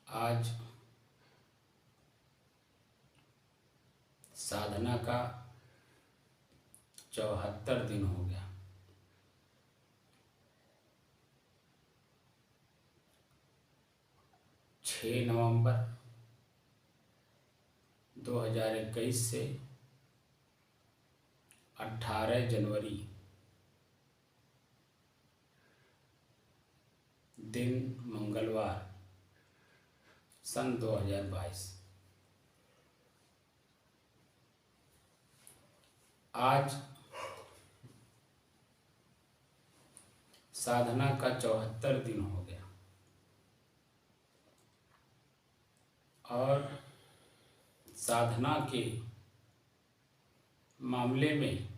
आज साधना का 74 दिन हो गया। 6 नवंबर 2021 से 18 जनवरी दिन मंगलवार सन 2022। आज साधना का 74 दिन हो गया और साधना के मामले में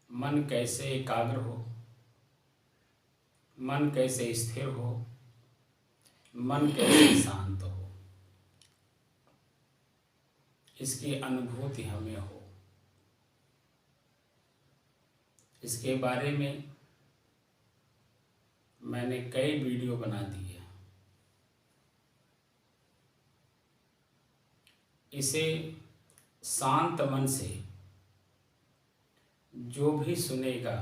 मन कैसे एकाग्र हो, मन कैसे स्थिर हो, मन कैसे शांत हो, इसकी अनुभूति हमें हो, इसके बारे में मैंने कई वीडियो बना दी है। इसे शांत मन से जो भी सुनेगा,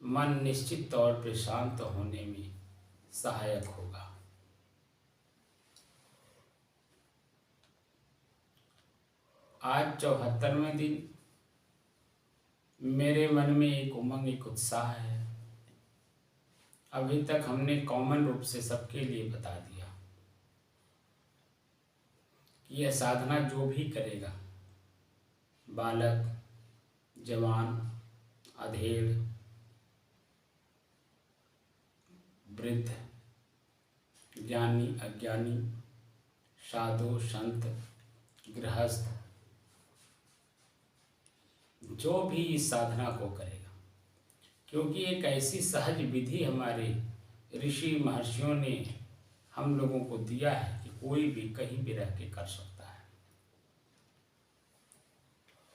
मन निश्चित तौर पे शांत होने में सहायक होगा। आज 74वें दिन मेरे मन में एक उमंग, एक उत्साह है। अभी तक हमने कॉमन रूप से सबके लिए बता दिया कि यह साधना जो भी करेगा, बालक, जवान, अधेड़, वृद्ध, ज्ञानी, अज्ञानी, साधु, संत, गृहस्थ, जो भी इस साधना को करेगा, क्योंकि एक ऐसी सहज विधि हमारे ऋषि महर्षियों ने हम लोगों को दिया है कि कोई भी कहीं भी रह के कर सकता है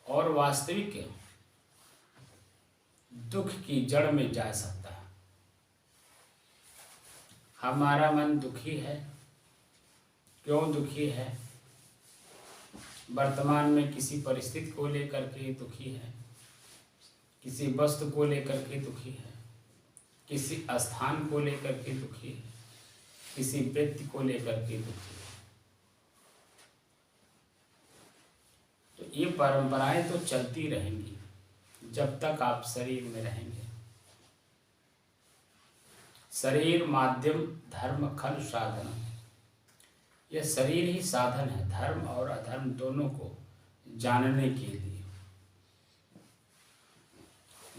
और वास्तविक दुख की जड़ में जा सकता है। हमारा मन दुखी है, क्यों दुखी है? वर्तमान में किसी परिस्थिति को लेकर के दुखी है, किसी वस्तु को लेकर के दुखी है, किसी स्थान को लेकर के दुखी है, किसी व्यक्ति को लेकर के दुखी है। तो ये परंपराएं तो चलती रहेंगी जब तक आप शरीर में रहेंगे। शरीर माध्यम धर्म खल साधन। यह शरीर ही साधन है धर्म और अधर्म दोनों को जानने के लिए।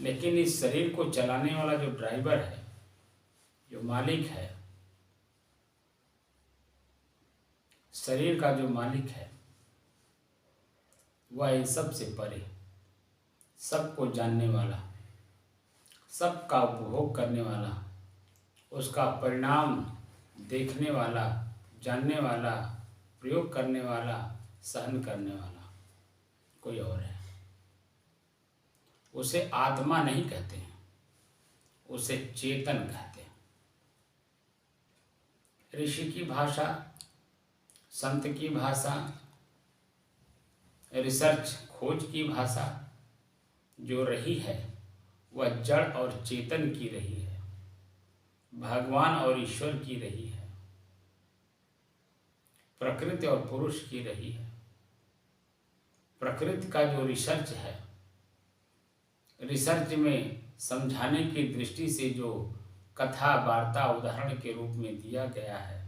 लेकिन इस शरीर को चलाने वाला जो ड्राइवर है, जो मालिक है, शरीर का जो मालिक है, वह इन सब से परे, सबको जानने वाला, सबका उपभोग करने वाला, उसका परिणाम देखने वाला, जानने वाला, प्रयोग करने वाला, सहन करने वाला कोई और है। उसे आत्मा नहीं कहते हैं, उसे चेतन कहते हैं। ऋषि की भाषा, संत की भाषा, रिसर्च खोज की भाषा जो रही है वह जड़ और चेतन की रही है, भगवान और ईश्वर की रही है, प्रकृति और पुरुष की रही है। प्रकृति का जो रिसर्च है, रिसर्च में समझाने की दृष्टि से जो कथा वार्ता उदाहरण के रूप में दिया गया है,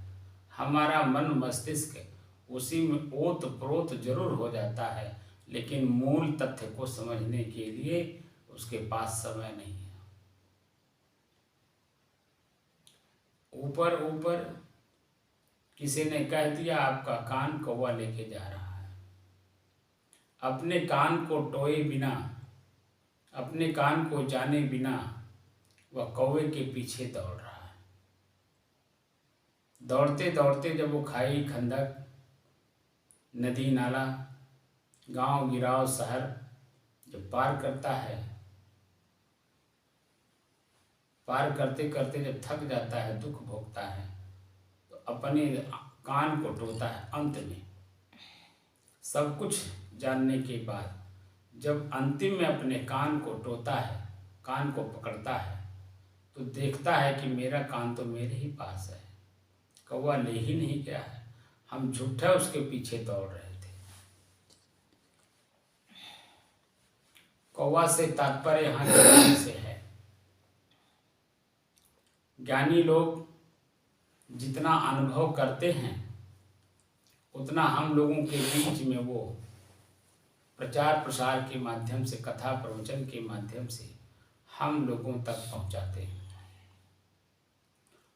हमारा मन मस्तिष्क उसी में ओत प्रोत जरूर हो जाता है, लेकिन मूल तथ्य को समझने के लिए उसके पास समय नहीं है। ऊपर ऊपर किसी ने कह दिया आपका कान कौवा लेके जा रहा है, अपने कान को टोए बिना, अपने कान को जाने बिना वह कौवे के पीछे दौड़ रहा है। दौड़ते दौड़ते जब वो खाई, खंदक, नदी, नाला, गांव, गिराव, शहर जब पार करता है, पार करते करते जब थक जाता है, दुख भोगता है, अपने कान को टोता है। अंत में सब कुछ जानने के बाद जब अंतिम में अपने कान को टोता है, कान को पकड़ता है, तो देखता है कि मेरा कान तो मेरे ही पास है, कौवा ले ही नहीं गया है। हम झूठा उसके पीछे दौड़ रहे थे। कौवा से तात्पर्य यहाँ ज्ञानी से है। ज्ञानी लोग जितना अनुभव करते हैं उतना हम लोगों के बीच में वो प्रचार प्रसार के माध्यम से, कथा प्रवचन के माध्यम से हम लोगों तक पहुंचाते हैं।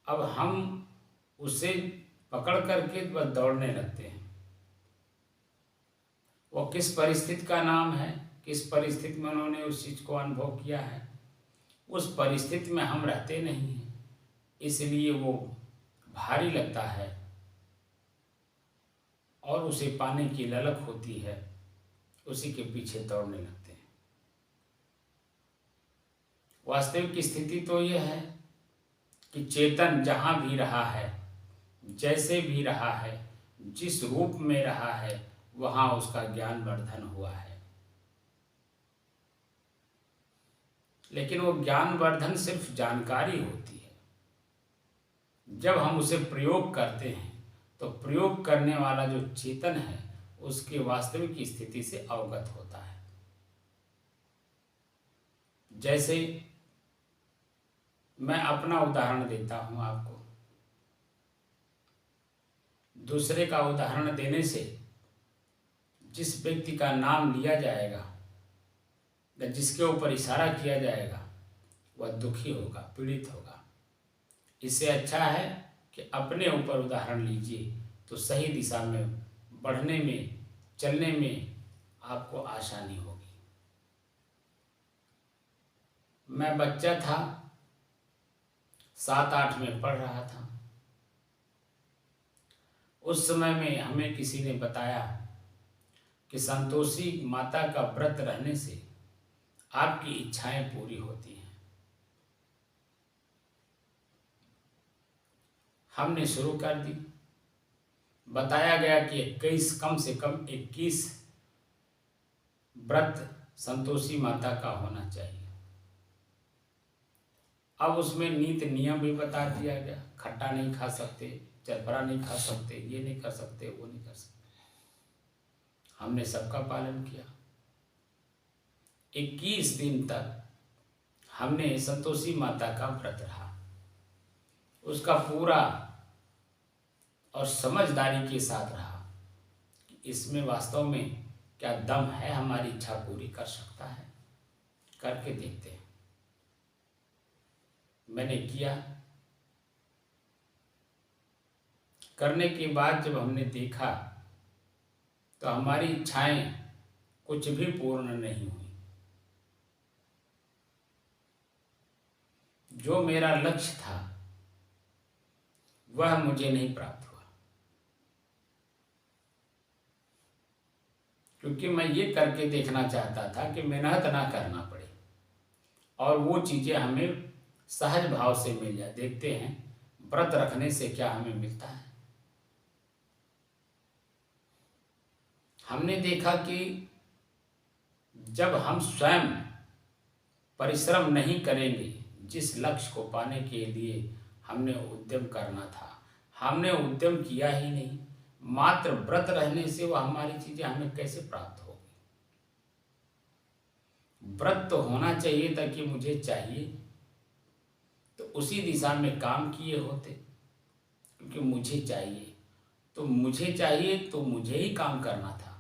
अब हम उसे पकड़ करके बस दौड़ने लगते हैं। वो किस परिस्थिति का नाम है, किस परिस्थिति में उन्होंने उस चीज को अनुभव किया है, उस परिस्थिति में हम रहते नहीं हैं, इसलिए वो भारी लगता है और उसे पाने की ललक होती है, उसी के पीछे दौड़ने लगते हैं। वास्तविक स्थिति तो यह है कि चेतन जहाँ भी रहा है, जैसे भी रहा है, जिस रूप में रहा है, वहाँ उसका ज्ञान वर्धन हुआ है। लेकिन वो ज्ञान वर्धन सिर्फ जानकारी होती है। जब हम उसे प्रयोग करते हैं तो प्रयोग करने वाला जो चेतन है उसके वास्तविक स्थिति से अवगत होता है। जैसे मैं अपना उदाहरण देता हूं आपको। दूसरे का उदाहरण देने से जिस व्यक्ति का नाम लिया जाएगा या जिसके ऊपर इशारा किया जाएगा वह दुखी होगा, पीड़ित होगा। इससे अच्छा है कि अपने ऊपर उदाहरण लीजिए तो सही दिशा में बढ़ने में, चलने में आपको आसानी होगी। मैं बच्चा था, 7-8 में पढ़ रहा था। उस समय में हमें किसी ने बताया कि संतोषी माता का व्रत रहने से आपकी इच्छाएं पूरी होती हैं। हमने शुरू कर दी। बताया गया कि 21, कम से कम 21 व्रत संतोषी माता का होना चाहिए। अब उसमें नीति नियम भी बता दिया गया। खट्टा नहीं खा सकते, चरपरा नहीं खा सकते, ये नहीं कर सकते, वो नहीं कर सकते। हमने सबका पालन किया। 21 दिन तक हमने संतोषी माता का व्रत रहा। उसका पूरा और समझदारी के साथ रहा कि इसमें वास्तव में क्या दम है, हमारी इच्छा पूरी कर सकता है, करके देखते हैं। मैंने किया। करने के बाद जब हमने देखा तो हमारी इच्छाएं कुछ भी पूर्ण नहीं हुई। जो मेरा लक्ष्य था वह मुझे नहीं प्राप्त हुआ, क्योंकि मैं ये करके देखना चाहता था कि मेहनत ना करना पड़े और वो चीजें हमें सहज भाव से मिल जाए। देखते हैं व्रत रखने से क्या हमें मिलता है। हमने देखा कि जब हम स्वयं परिश्रम नहीं करेंगे, जिस लक्ष्य को पाने के लिए हमने उद्यम करना था, हमने उद्यम किया ही नहीं। मात्र व्रत रहने से वह हमारी चीजें हमें कैसे प्राप्त होगी। व्रत तो होना चाहिए था कि मुझे चाहिए, तो उसी दिशा में काम किए होते, क्योंकि मुझे चाहिए तो मुझे ही काम करना था।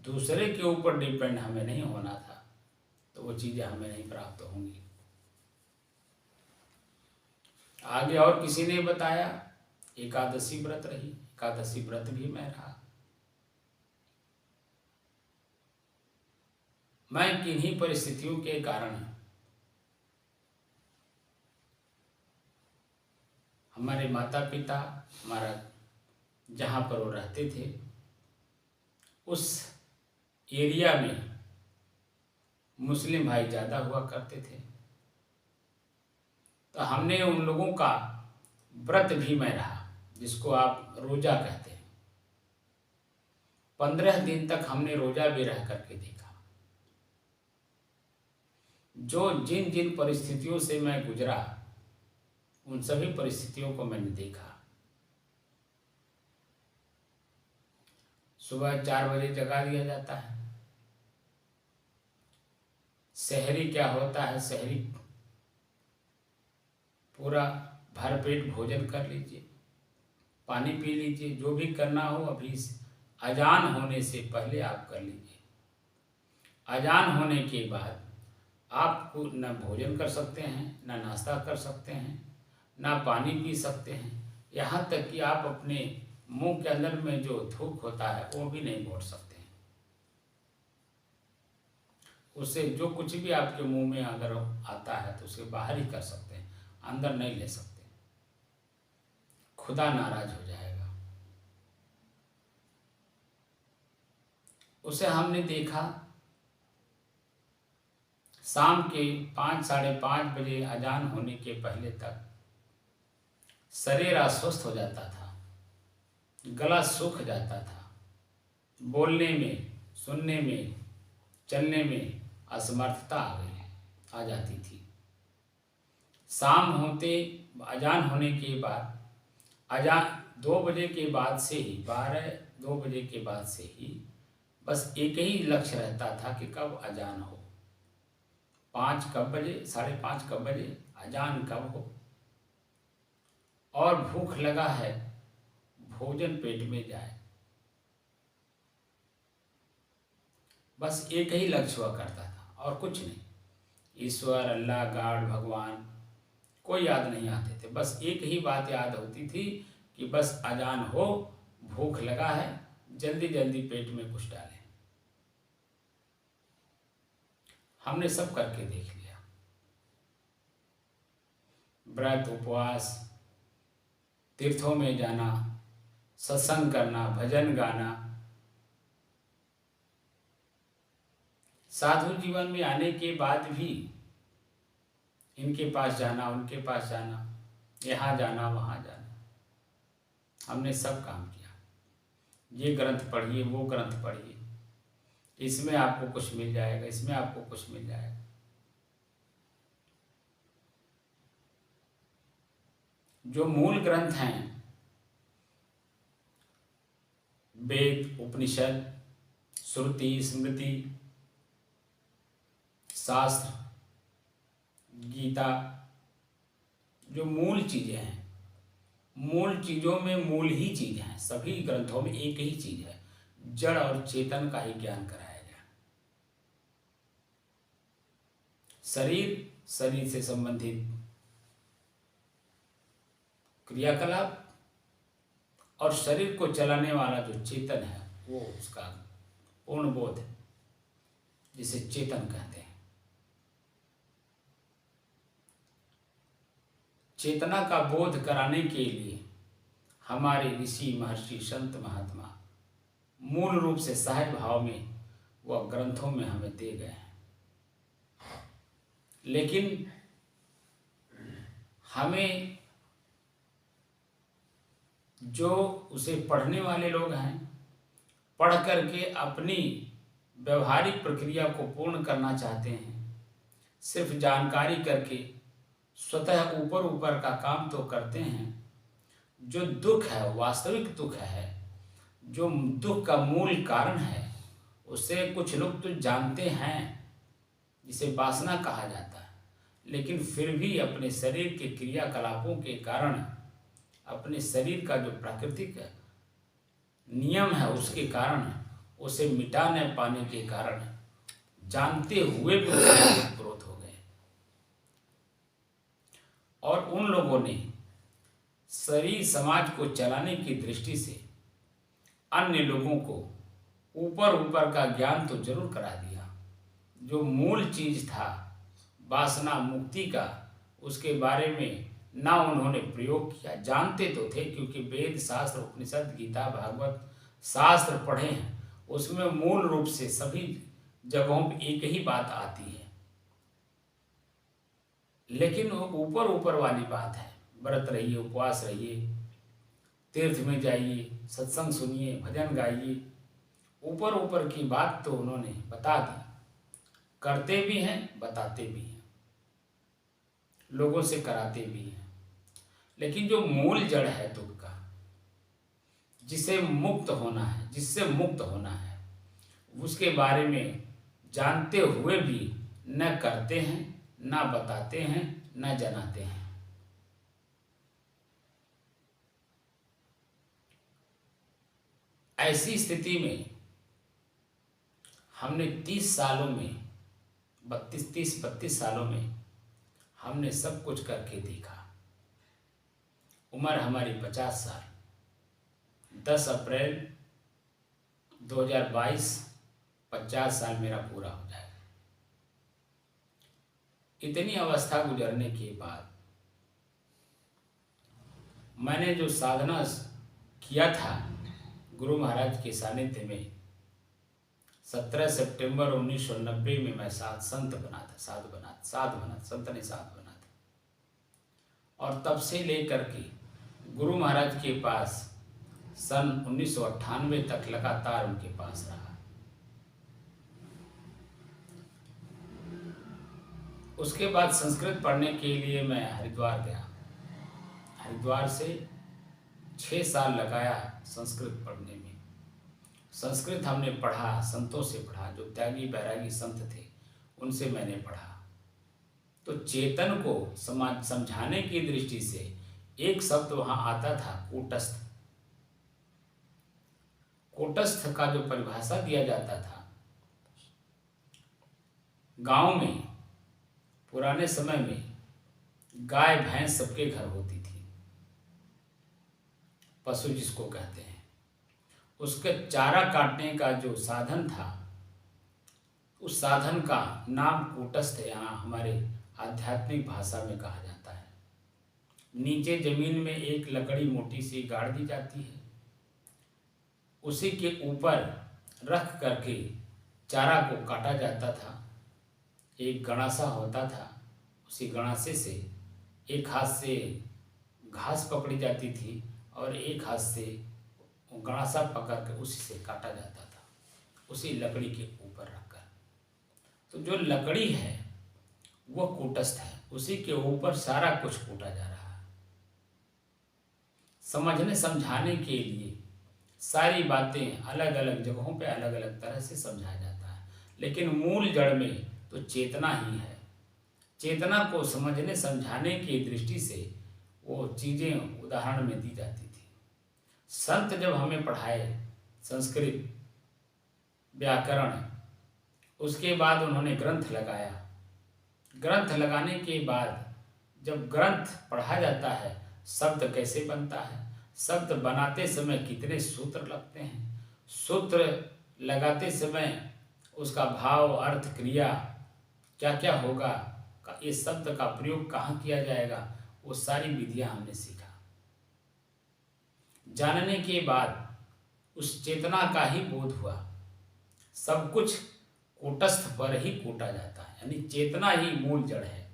दूसरे के ऊपर डिपेंड हमें नहीं होना था, तो वो चीजें हमें नहीं प्राप्त होंगी। आगे और किसी ने बताया एकादशी व्रत रही। एकादशी व्रत भी मैं रहा। मैं किन्हीं परिस्थितियों के कारण हमारे माता पिता, हमारा जहाँ पर वो रहते थे उस एरिया में मुस्लिम भाई ज़्यादा हुआ करते थे, तो हमने उन लोगों का व्रत भी मैं रहा। जिसको आप रोजा कहते हैं। 15 दिन तक हमने रोजा भी रह करके देखा। जो जिन जिन परिस्थितियों से मैं गुजरा, उन सभी परिस्थितियों को मैंने देखा। सुबह 4 बजे जगा दिया जाता है। सहरी क्या होता है? सहरी पूरा भरपेट भोजन कर लीजिए, पानी पी लीजिए, जो भी करना हो अभी अजान होने से पहले आप कर लीजिए। अजान होने के बाद आप न भोजन कर सकते हैं, न नाश्ता कर सकते हैं, ना पानी पी सकते हैं, यहाँ तक कि आप अपने मुंह के अंदर में जो थूक होता है वो भी नहीं बोल सकते हैं। उससे जो कुछ भी आपके मुंह में अगर आता है तो उसे बाहर ही कर सकते हैं, अंदर नहीं ले सकते। खुदा नाराज हो जाएगा। उसे हमने देखा शाम के 5 साढ़े 5 बजे अजान होने के पहले तक शरीर अस्वस्थ हो जाता था, गला सूख जाता था, बोलने में, सुनने में, चलने में असमर्थता आ जाती थी। शाम होते अजान होने के बाद, अजान 2 बजे के बाद से ही, 2 बजे के बाद से ही बस एक ही लक्ष्य रहता था कि कब अजान हो, 5 कब बजे, साढ़े 5 कब बजे, अजान कब हो, और भूख लगा है, भोजन पेट में जाए। बस एक ही लक्ष्य हुआ करता था और कुछ नहीं। ईश्वर, अल्लाह, गॉड, भगवान कोई याद नहीं आते थे। बस एक ही बात याद होती थी कि बस अजान हो, भूख लगा है, जल्दी जल्दी पेट में कुछ डालें। हमने सब करके देख लिया। व्रत, उपवास, तीर्थों में जाना, सत्संग करना, भजन गाना, साधु जीवन में आने के बाद भी इनके पास जाना, उनके पास जाना, यहाँ जाना, वहाँ जाना, हमने सब काम किया। ये ग्रंथ पढ़िए, वो ग्रंथ पढ़िए, इसमें आपको कुछ मिल जाएगा, इसमें आपको कुछ मिल जाएगा। जो मूल ग्रंथ हैं, वेद, उपनिषद, श्रुति, स्मृति, शास्त्र, गीता, जो मूल चीजें हैं, मूल चीजों में मूल ही चीज है। सभी ग्रंथों में एक ही चीज है, जड़ और चेतन का ही ज्ञान कराया गया। शरीर से संबंधित क्रियाकलाप और शरीर को चलाने वाला जो चेतन है वो उसका पूर्ण बोध है, जिसे चेतन कहते हैं। चेतना का बोध कराने के लिए हमारे ऋषि, महर्षि, संत, महात्मा मूल रूप से सहज भाव में वह ग्रंथों में हमें दे गए हैं। लेकिन हमें जो उसे पढ़ने वाले लोग हैं, पढ़ करके अपनी व्यवहारिक प्रक्रिया को पूर्ण करना चाहते हैं, सिर्फ जानकारी करके स्वतः ऊपर ऊपर का काम तो करते हैं। जो दुख है, वास्तविक दुख है, जो दुख का मूल कारण है, उसे कुछ लोग तो जानते हैं, जिसे वासना कहा जाता है, लेकिन फिर भी अपने शरीर के क्रियाकलापों के कारण, अपने शरीर का जो प्राकृतिक नियम है उसके कारण, उसे मिटा न पाने के कारण, जानते हुए भी क्रोध हो गए। और उन लोगों ने शरीर समाज को चलाने की दृष्टि से अन्य लोगों को ऊपर ऊपर का ज्ञान तो जरूर करा दिया, जो मूल चीज था वासना मुक्ति का, उसके बारे में ना उन्होंने प्रयोग किया। जानते तो थे, क्योंकि वेद, शास्त्र, उपनिषद, गीता, भागवत शास्त्र पढ़े हैं, उसमें मूल रूप से सभी जगहों पर एक ही बात आती है। लेकिन वो ऊपर ऊपर वाली बात है, व्रत रहिए, उपवास रहिए, तीर्थ में जाइए, सत्संग सुनिए, भजन गाइए। ऊपर ऊपर की बात तो उन्होंने बता दी, करते भी हैं, बताते भी हैं, लोगों से कराते भी हैं। लेकिन जो मूल जड़ है दुख का, जिससे मुक्त होना है, उसके बारे में जानते हुए भी न करते हैं, न बताते हैं, न जनाते हैं। ऐसी स्थिति में हमने 30 सालों में 32 सालों में हमने सब कुछ करके देखा। उम्र हमारी 50 साल, 10 अप्रैल 2022 50 साल मेरा पूरा हो जाएगा। इतनी अवस्था गुजरने के बाद मैंने जो साधना किया था गुरु महाराज के सानिध्य में, 17 सितंबर 1990 में मैं साधु बना था। और तब से लेकर के गुरु महाराज के पास सन 1998 तक लगातार उनके पास रहा। उसके बाद संस्कृत पढ़ने के लिए मैं हरिद्वार गया। हरिद्वार से 6 साल लगाया संस्कृत पढ़ने में। संस्कृत हमने पढ़ा, संतों से पढ़ा, जो त्यागी बैरागी संत थे उनसे मैंने पढ़ा। तो चेतन को समझाने की दृष्टि से एक शब्द वहाँ आता था, कूटस्थ। कूटस्थ का जो परिभाषा दिया जाता था, गांव में पुराने समय में गाय भैंस सबके घर होती थी, पशु जिसको कहते हैं। उसके चारा काटने का जो साधन था, उस साधन का नाम कूटस्थ यहाँ हमारे आध्यात्मिक भाषा में कहा जाता है। नीचे जमीन में एक लकड़ी मोटी सी गाड़ दी जाती है, उसी के ऊपर रख करके चारा को काटा जाता था। एक गणासा होता था, उसी गणासे से एक हाथ से घास पकड़ी जाती थी और एक हाथ से गणासा पकड़ कर उसी से काटा जाता था, उसी लकड़ी के ऊपर रखकर। तो जो लकड़ी है वह कूटस्थ है, उसी के ऊपर सारा कुछ कूटा जा रहा है। समझने समझाने के लिए सारी बातें अलग अलग जगहों पे अलग अलग तरह से समझाया जाता है, लेकिन मूल जड़ में तो चेतना ही है। चेतना को समझने समझाने की दृष्टि से वो चीज़ें उदाहरण में दी जाती थी। संत जब हमें पढ़ाए संस्कृत व्याकरण, उसके बाद उन्होंने ग्रंथ लगाया। ग्रंथ लगाने के बाद जब ग्रंथ पढ़ा जाता है, शब्द कैसे बनता है, शब्द बनाते समय कितने सूत्र लगते हैं, सूत्र लगाते समय उसका भाव, अर्थ, क्रिया क्या क्या होगा, इस शब्द का प्रयोग कहाँ किया जाएगा, वो सारी विधियां हमने सीखा। जानने के बाद उस चेतना का ही बोध हुआ। सब कुछ कूटस्थ पर ही कूटा जाता है, यानी चेतना ही मूल जड़ है।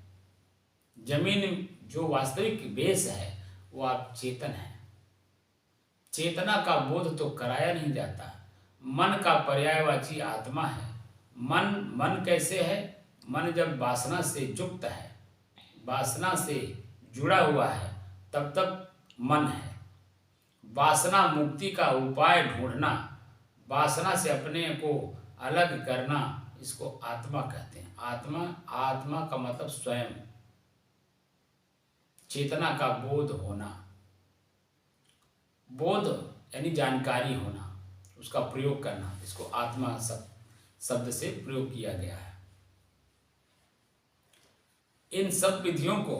जमीन जो वास्तविक बेस है वो आप चेतन है। चेतना का बोध तो कराया नहीं जाता। मन का पर्यायवाची आत्मा है। मन कैसे है? मन जब वासना से युक्त है, वासना से जुड़ा हुआ है, तब तक मन है। वासना मुक्ति का उपाय ढूंढना, वासना से अपने को अलग करना, इसको आत्मा कहते हैं। आत्मा का मतलब स्वयं, चेतना का बोध होना। बोध यानी जानकारी होना, उसका प्रयोग करना, इसको आत्मा शब्द से प्रयोग किया गया है। इन सब विधियों को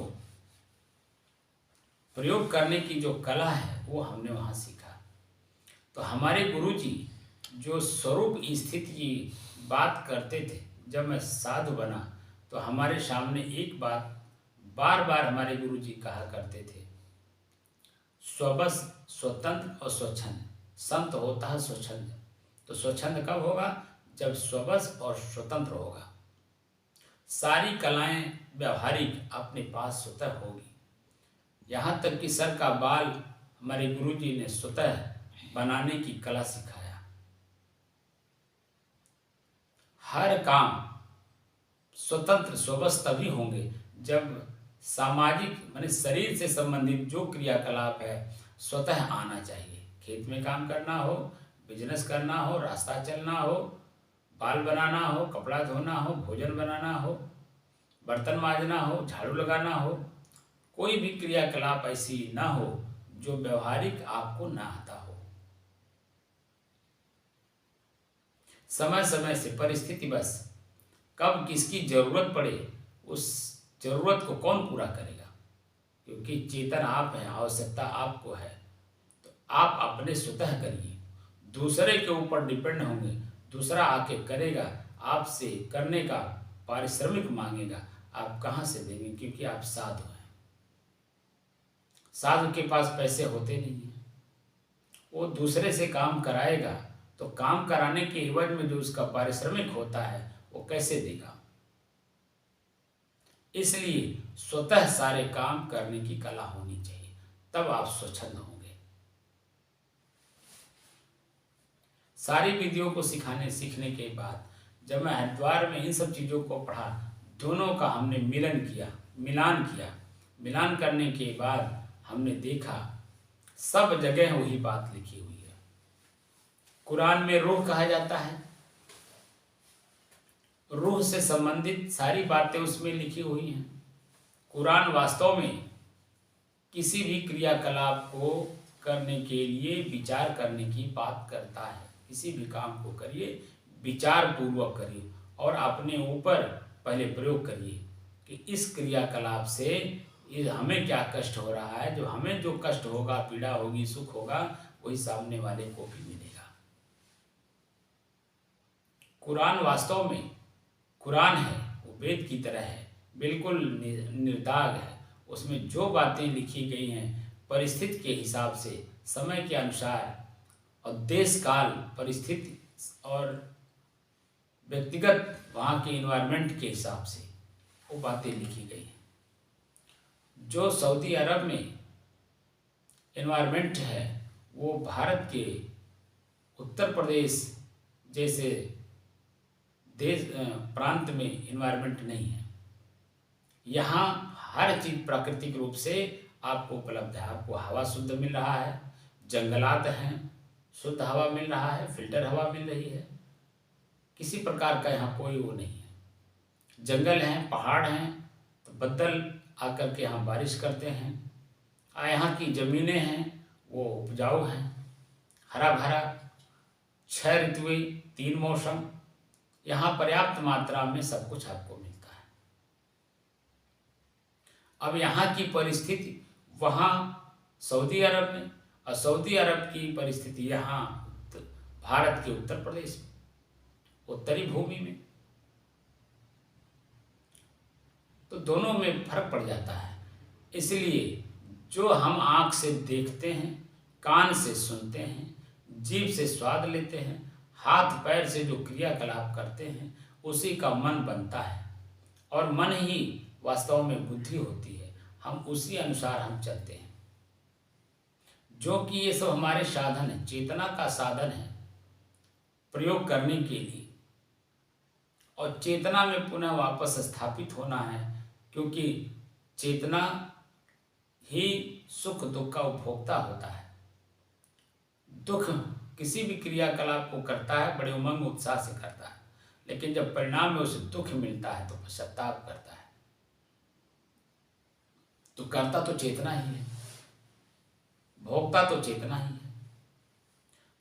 प्रयोग करने की जो कला है वो हमने वहाँ सीखा। तो हमारे गुरुजी जो स्वरूप स्थिति की बात करते थे, जब मैं साधु बना तो हमारे सामने एक बात बार बार हमारे गुरुजी कहा करते थे, स्वबस, स्वतंत्र और स्वच्छंद। संत होता है स्वच्छंद। तो स्वच्छंद कब होगा? जब स्वबस और स्वतंत्र होगा। सारी कलाएं व्यवहारिक अपने पास स्वतः होगी। यहाँ तक कि सर का बाल हमारे गुरुजी ने स्वतः बनाने की कला सिखाया। हर काम स्वतंत्र स्वबस तभी होंगे जब सामाजिक माने शरीर से संबंधित जो क्रियाकलाप है स्वतः आना चाहिए। खेत में काम करना हो, बिजनेस करना हो, रास्ता चलना हो, बाल बनाना हो, कपड़ा धोना हो, भोजन बनाना हो, बर्तन मांजना हो, झाड़ू लगाना हो, कोई भी क्रियाकलाप ऐसी ना हो जो व्यवहारिक आपको ना आता हो। समय समय से परिस्थिति बस कब किसकी जरूरत पड़े उस जरूरत को कौन पूरा करेगा, क्योंकि चेतन आप हैं, आवश्यकता आपको है। तो आप अपने स्वतः करिए, दूसरे के ऊपर डिपेंड होंगे, दूसरा आके करेगा, आपसे करने का पारिश्रमिक मांगेगा, आप कहाँ से देंगे, क्योंकि आप साधु हैं। साधु के पास पैसे होते नहीं हैं, वो दूसरे से काम कराएगा तो काम कराने के एवज में जो उसका पारिश्रमिक होता है वो कैसे देगा। इसलिए स्वतः सारे काम करने की कला होनी चाहिए, तब आप स्वच्छंद होंगे। सारी विधियों को सीखने के बाद जब मैं हरिद्वार में इन सब चीज़ों को पढ़ा, दोनों का हमने मिलान किया। मिलान करने के बाद हमने देखा सब जगह वही बात लिखी हुई है। कुरान में रूह कहा जाता है, रूह से संबंधित सारी बातें उसमें लिखी हुई हैं। कुरान वास्तव में किसी भी क्रियाकलाप को करने के लिए विचार करने की बात करता है। किसी भी काम को करिए, विचार पूर्वक करिए और अपने ऊपर पहले प्रयोग करिए कि इस क्रियाकलाप से हमें क्या कष्ट हो रहा है। जो हमें जो कष्ट होगा, पीड़ा होगी, सुख होगा, वही सामने वाले को भी मिलेगा। कुरान वास्तव में कुरान है, वो वेद की तरह है, बिल्कुल निर्दाग है। उसमें जो बातें लिखी गई हैं परिस्थिति के हिसाब से, समय के अनुसार और देश काल परिस्थिति और व्यक्तिगत वहाँ के इन्वायरमेंट के हिसाब से वो बातें लिखी गई हैं। जो सऊदी अरब में इन्वायरमेंट है वो भारत के उत्तर प्रदेश जैसे देश प्रांत में इन्वायरमेंट नहीं है। यहाँ हर चीज़ प्राकृतिक रूप से आपको उपलब्ध है। आपको हवा शुद्ध मिल रहा है, जंगलात हैं, शुद्ध हवा मिल रहा है, फिल्टर हवा मिल रही है, किसी प्रकार का यहाँ कोई वो नहीं है। जंगल हैं, पहाड़ हैं, तो बदल आकर के यहाँ बारिश करते हैं। यहाँ की ज़मीनें हैं वो उपजाऊ हैं, हरा भरा, 6 ऋतुएं, 3 मौसम, यहाँ पर्याप्त मात्रा में सब कुछ आपको मिलता है। अब यहाँ की परिस्थिति वहाँ सऊदी अरब में और सऊदी अरब की परिस्थिति यहाँ भारत के उत्तर प्रदेश में, उत्तरी भूमि में, तो दोनों में फर्क पड़ जाता है। इसलिए जो हम आँख से देखते हैं, कान से सुनते हैं, जीभ से स्वाद लेते हैं, हाथ पैर से जो क्रियाकलाप करते हैं, उसी का मन बनता है और मन ही वास्तव में बुद्धि होती है। हम उसी अनुसार हम चलते हैं, जो कि ये सब हमारे साधन है, चेतना का साधन है प्रयोग करने के लिए। और चेतना में पुनः वापस स्थापित होना है, क्योंकि चेतना ही सुख दुख का उपभोक्ता होता है। दुख किसी भी क्रियाकलाप को करता है बड़े उमंग उत्साह से करता है, लेकिन जब परिणाम में उसे दुख मिलता है तो पश्चाताप करता है। तो करता तो चेतना ही है, भोक्ता तो चेतना ही है।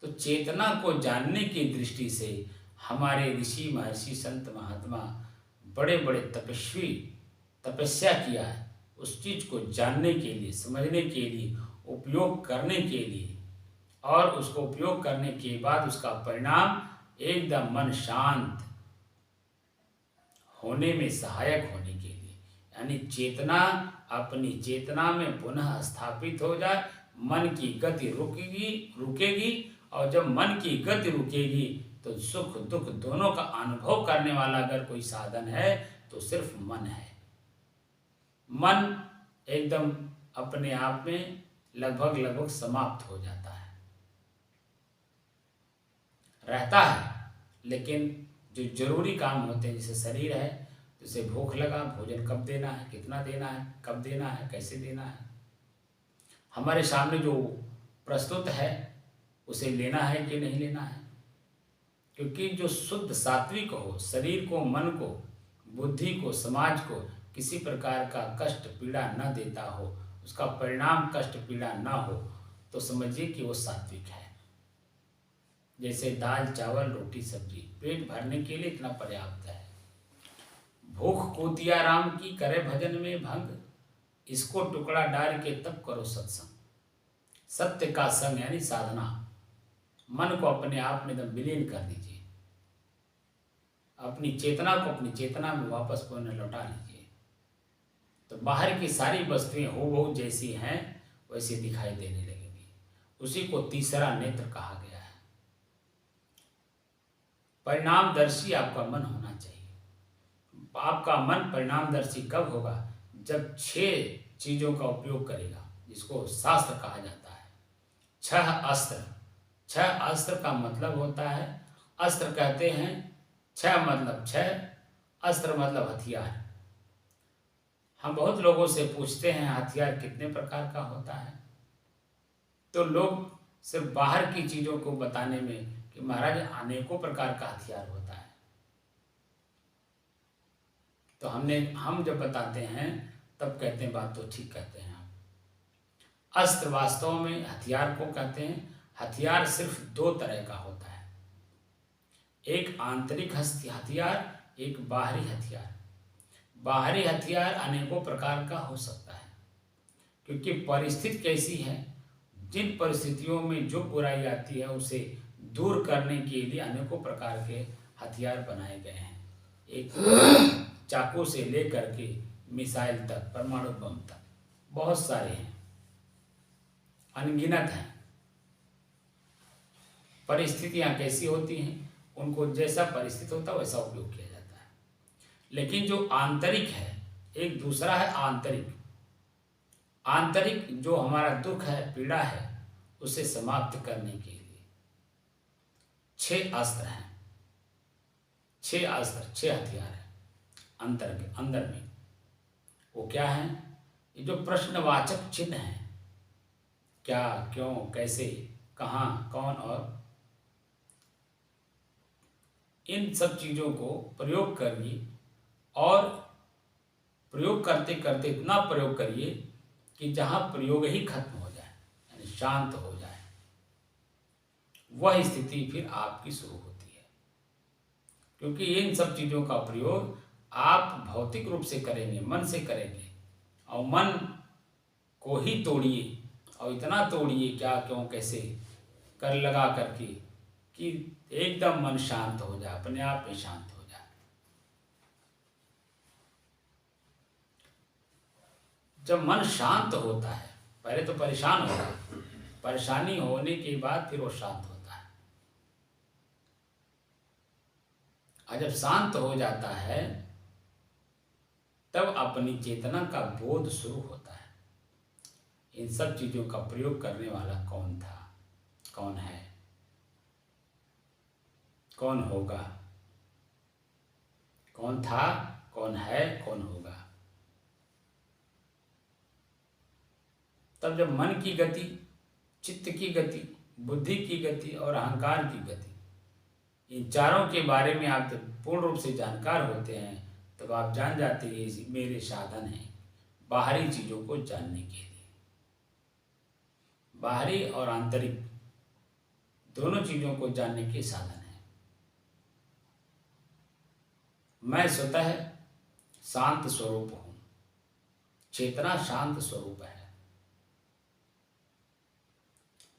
तो चेतना को जानने की दृष्टि से हमारे ऋषि महर्षि संत महात्मा बड़े बड़े तपस्वी तपस्या किया है, उस चीज को जानने के लिए, समझने के लिए, उपयोग करने के लिए, और उसको उपयोग करने के बाद उसका परिणाम एकदम मन शांत होने में सहायक होने के लिए, यानी चेतना अपनी चेतना में पुनः स्थापित हो जाए, मन की गति रुकेगी और जब मन की गति रुकेगी तो सुख दुख दोनों का अनुभव करने वाला अगर कोई साधन है तो सिर्फ मन है। मन एकदम अपने आप में लगभग लगभग समाप्त हो जाता है। रहता है, लेकिन जो जरूरी काम होते हैं, जैसे शरीर है, जैसे भूख लगा, भोजन कब देना है, कितना देना है, कब देना है, कैसे देना है, हमारे सामने जो प्रस्तुत है उसे लेना है कि नहीं लेना है। क्योंकि जो शुद्ध सात्विक हो, शरीर को, मन को, बुद्धि को, समाज को किसी प्रकार का कष्ट पीड़ा न देता हो, उसका परिणाम कष्ट पीड़ा न हो, तो समझिए कि वो सात्विक है। जैसे दाल चावल रोटी सब्जी पेट भरने के लिए इतना पर्याप्त है। भूख कोतिया राम की करे भजन में भंग, इसको टुकड़ा डाल के तब करो सत्संग। सत्य का संग यानी साधना, मन को अपने आप में एकदम विलीन कर दीजिए, अपनी चेतना को अपनी चेतना में वापस पुनः लौटा लीजिए, तो बाहर की सारी वस्तुएं हूबहू जैसी हैं वैसी दिखाई देने लगेगी। उसी को तीसरा नेत्र कहा गया है। परिणामदर्शी आपका मन होना चाहिए। आपका मन परिणामदर्शी कब होगा? जब 6 चीजों का उपयोग करेगा, जिसको शास्त्र कहा जाता है। 6 अस्त्र। 6 अस्त्र का मतलब होता है, अस्त्र कहते हैं 6 मतलब 6, अस्त्र मतलब हथियार। हम बहुत लोगों से पूछते हैं हथियार कितने प्रकार का होता है, तो लोग सिर्फ बाहर की चीजों को बताने में कि महाराज अनेकों प्रकार का हथियार होता है, तो हम जब बताते हैं तब कहते हैं बात तो ठीक कहते हैं आप। अस्त्र वास्तव में हथियार को कहते हैं। हथियार सिर्फ 2 तरह का होता है, एक आंतरिक हथियार, एक बाहरी हथियार। बाहरी हथियार अनेकों प्रकार का हो सकता है, क्योंकि परिस्थिति कैसी है, जिन परिस्थितियों में जो बुराई आती है उसे दूर करने के लिए अनेकों प्रकार के हथियार बनाए गए हैं। एक चाकू से लेकर के मिसाइल तक, परमाणु बम तक, बहुत सारे हैं, अनगिनत हैं। परिस्थितियां कैसी होती हैं, उनको जैसा परिस्थिति होता है वैसा उपयोग किया जाता है। लेकिन जो आंतरिक है, एक दूसरा है आंतरिक। आंतरिक जो हमारा दुख है, पीड़ा है, उसे समाप्त करने के लिए 6 अस्त्र हैं। 6 अस्त्र, 6 हथियार हैं अंदर में। वो क्या है? ये जो प्रश्नवाचक चिन्ह हैं, क्या, क्यों, कैसे, कहाँ, कौन, और इन सब चीजों को प्रयोग करिए, और प्रयोग करते करते इतना प्रयोग करिए कि जहां प्रयोग ही खत्म हो जाए, यानी शांत हो जाए, वह स्थिति फिर आपकी शुरू होती है। क्योंकि इन सब चीजों का प्रयोग आप भौतिक रूप से करेंगे, मन से करेंगे, और मन को ही तोड़िए, और इतना तोड़िए क्या, क्यों, कैसे कर लगा करके कि एकदम मन शांत हो जाए, अपने आप में शांत हो जाए। जब मन शांत होता है, पहले तो परेशान होता है, परेशानी होने के बाद फिर वो शांत होता है, और जब शांत हो जाता है तब अपनी चेतना का बोध शुरू होता है। इन सब चीजों का प्रयोग करने वाला कौन था, कौन है, कौन होगा, कौन था, कौन है, कौन होगा। तब जब मन की गति, चित्त की गति, बुद्धि की गति और अहंकार की गति, इन चारों के बारे में आप जब पूर्ण रूप से जानकार होते हैं, तब आप जान जाते हैं मेरे साधन हैं बाहरी चीजों को जानने के लिए। बाहरी और आंतरिक दोनों चीजों को जानने के साधन है। मैं स्वतः शांत स्वरूप हूं, चेतना शांत स्वरूप है,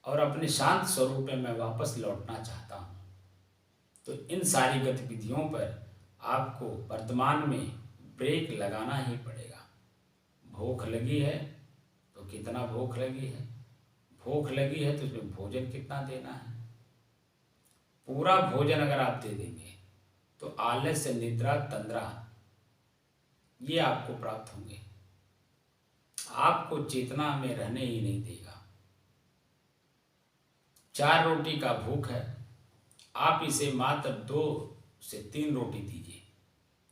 और अपने शांत स्वरूप में मैं वापस लौटना चाहता हूं। तो इन सारी गतिविधियों पर आपको वर्तमान में ब्रेक लगाना ही पड़ेगा। भूख लगी है तो कितना भूख लगी है, भूख लगी है तो उसमें भोजन कितना देना है। पूरा भोजन अगर आप दे देंगे तो आलस्य, निद्रा, तंद्रा ये आपको प्राप्त होंगे, आपको चेतना में रहने ही नहीं देगा। 4 रोटी का भूख है, आप इसे मात्र 2 से 3 रोटी दीजिए,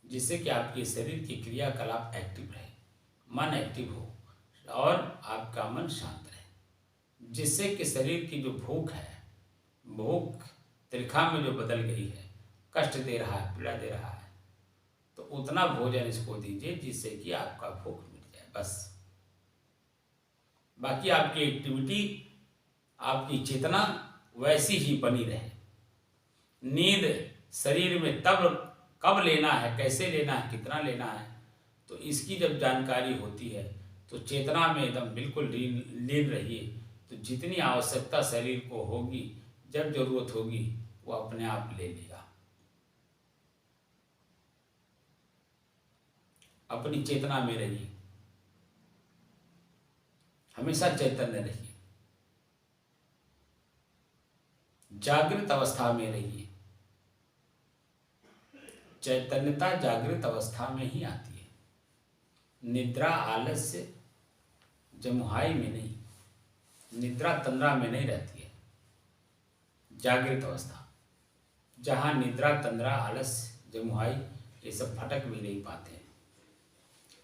जिससे कि आपके शरीर की क्रियाकलाप एक्टिव रहे, मन एक्टिव हो और आपका मन शांत रहे, जिससे कि शरीर की जो भूख है, भूख त्रिखा में जो बदल गई है, कष्ट दे रहा है, पीड़ा दे रहा है, तो उतना भोजन इसको दीजिए जिससे कि आपका भूख मिट जाए बस। बाकी आपकी एक्टिविटी, आपकी चेतना वैसी ही बनी रहे। नींद शरीर में तब कब लेना है, कैसे लेना है, कितना लेना है, तो इसकी जब जानकारी होती है तो चेतना में एकदम बिल्कुल लीन रहिए, तो जितनी आवश्यकता शरीर को होगी, जब जरूरत होगी, वो अपने आप ले लेगा। अपनी चेतना में रहिए, हमेशा चैतन्य रहिए, जागृत अवस्था में रहिए। चैतन्यता जागृत अवस्था में ही आती है, निद्रा आलस्य जमुहाई में नहीं, निद्रा तंद्रा में नहीं रहती है। जागृत अवस्था, जहाँ निद्रा तंद्रा आलस्य जमुहाई ये सब फटक भी नहीं पाते हैं,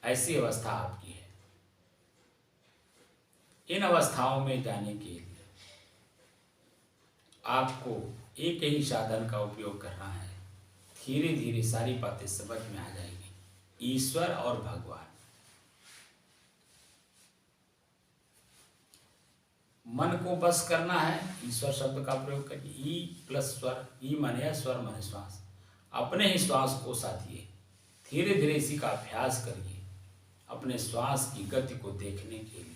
ऐसी अवस्था आपकी है। इन अवस्थाओं में जाने के लिए आपको एक ही साधन का उपयोग करना है। धीरे धीरे सारी बातें समझ में आ जाएगी। ईश्वर और भगवान, मन को बस करना है, ईश्वर शब्द का प्रयोग करिए। ई प्लस स्वर, ई माने स्वर माने श्वास, अपने ही श्वास को साधिए। धीरे धीरे इसी का अभ्यास करिए, अपने श्वास की गति को देखने के लिए।